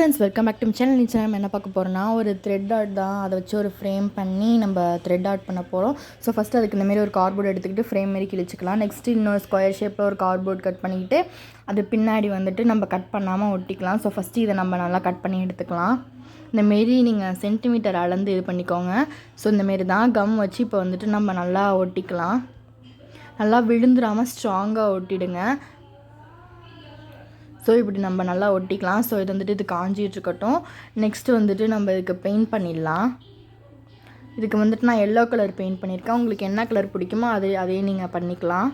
Friends, welcome back to channel. இந்த channel என்ன பார்க்க போகிறோன்னா, ஒரு த்ரெட் ஆர்ட் தான். அதை வச்சு ஒரு ஃப்ரேம் பண்ணி நம்ம த்ரெட் ஆர்ட் பண்ண போகிறோம். ஸோ ஃபஸ்ட்டு அதுக்கு இந்தமாரி ஒரு கார்ட்போர்ட் எடுத்துக்கிட்டு ஃப்ரேம் மாரி கிழிச்சிக்கலாம். நெக்ஸ்ட்டு இன்னொரு ஸ்கொயர் ஷேப்பில் ஒரு கார்ட்போர்ட் கட் பண்ணிக்கிட்டு அது பின்னாடி வந்துட்டு நம்ம கட் பண்ணாமல் ஒட்டிக்கலாம். ஸோ ஃபஸ்ட்டு இதை நம்ம நல்லா கட் பண்ணி எடுத்துக்கலாம். இந்தமாரி நீங்கள் சென்டிமீட்டர் அளந்து இது பண்ணிக்கோங்க. ஸோ இந்தமாரி தான் கம் வச்சு இப்போ வந்துட்டு நம்ம நல்லா ஒட்டிக்கலாம். நல்லா விழுந்துடாமல் ஸ்ட்ராங்காக ஒட்டிடுங்க. ஸோ இப்படி நம்ம நல்லா ஒட்டிக்கலாம். ஸோ இது வந்துட்டு இது காஞ்சிகிட்ருக்கட்டும். நெக்ஸ்ட்டு வந்துட்டு நம்ம இதுக்கு பெயிண்ட் பண்ணிடலாம். இதுக்கு வந்துட்டு நான் எல்லோ கலர் பெயிண்ட் பண்ணியிருக்கேன். உங்களுக்கு என்ன கலர் பிடிக்குமோ அதே நீங்கள் பண்ணிக்கலாம்.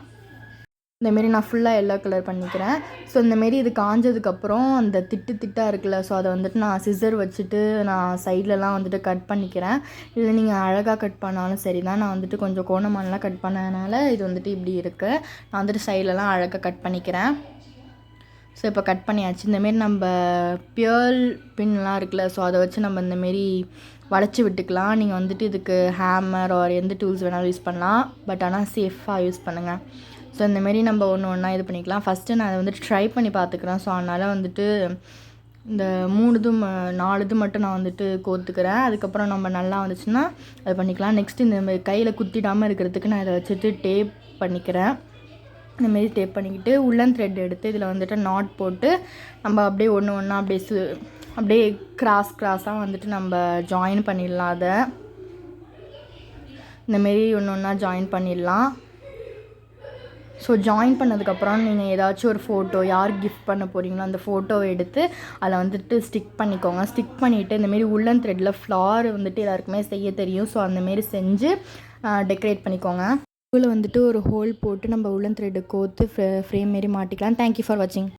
இந்தமாரி நான் ஃபுல்லாக எல்லோ கலர் பண்ணிக்கிறேன். ஸோ இந்தமாரி இது காஞ்சதுக்கப்புறம் அந்த திட்டாக இருக்குல்ல, ஸோ அதை வந்துட்டு நான் சிசர் வச்சுட்டு நான் சைட்லலாம் வந்துட்டு கட் பண்ணிக்கிறேன். இல்லை நீங்கள் அழகாக கட் பண்ணாலும் சரி தான். நான் வந்துட்டு கொஞ்சம் கோணமானலாம் கட் பண்ணதுனால இது வந்துட்டு இப்படி இருக்குது. நான் வந்துட்டு சைட்லலாம் அழகாக கட் பண்ணிக்கிறேன். ஸோ இப்போ கட் பண்ணியாச்சு. இந்தமாரி நம்ம பியர்ல் பின்லாம் இருக்குல்ல, ஸோ அதை வச்சு நம்ம இந்தமாரி வளைச்சி விட்டுக்கலாம். நீங்கள் வந்துட்டு இதுக்கு ஹேமர் ஆர் எந்த டூல்ஸ் வேணாலும் யூஸ் பண்ணலாம். பட் ஆனால் சேஃபாக யூஸ் பண்ணுங்கள். ஸோ இந்தமாரி நம்ம ஒன்றா இது பண்ணிக்கலாம். ஃபஸ்ட்டு நான் அதை வந்துட்டு ட்ரை பண்ணி பார்த்துக்கிறேன். ஸோ அதனால் வந்துட்டு இந்த 4 இது மட்டும் நான் வந்துட்டு கோர்த்துக்கிறேன். அதுக்கப்புறம் நம்ம நல்லா வந்துச்சுன்னா அது பண்ணிக்கலாம். நெக்ஸ்ட்டு இந்த கையில் குத்திடாமல் இருக்கிறதுக்கு நான் இதை வச்சுட்டு டேப் பண்ணிக்கிறேன். இந்தமாரி டேப் பண்ணிக்கிட்டு உள்ளன் த்ரெட் எடுத்து இதில் வந்துட்டு நாட் போட்டு நம்ம அப்படியே ஒன்றா அப்படியே கிராஸாக வந்துட்டு நம்ம ஜாயின் பண்ணிடலாம். அதை இந்தமாரி ஒன்றா ஜாயின் பண்ணிடலாம். ஸோ ஜாயின் பண்ணதுக்கப்புறம் நீங்கள் ஏதாச்சும் ஒரு ஃபோட்டோ யார் கிஃப்ட் பண்ண போகிறீங்களோ அந்த ஃபோட்டோவை எடுத்து அதில் வந்துட்டு ஸ்டிக் பண்ணிக்கோங்க. ஸ்டிக் பண்ணிவிட்டு இந்தமாரி உள்ளன் த்ரெட்டில் ஃப்ளார் வந்துட்டு எல்லாருக்குமே செய்ய தெரியும். ஸோ அந்தமாரி செஞ்சு டெக்கரேட் பண்ணிக்கோங்க. இதில் வந்துட்டு ஒரு ஹோல் போட்டு நம்ம உள்ளன் த்ரெட்டு கோர்த்து ஃப்ரேம் மாரி மாட்டிக்கலாம். தேங்க்யூ ஃபார் வாட்சிங்.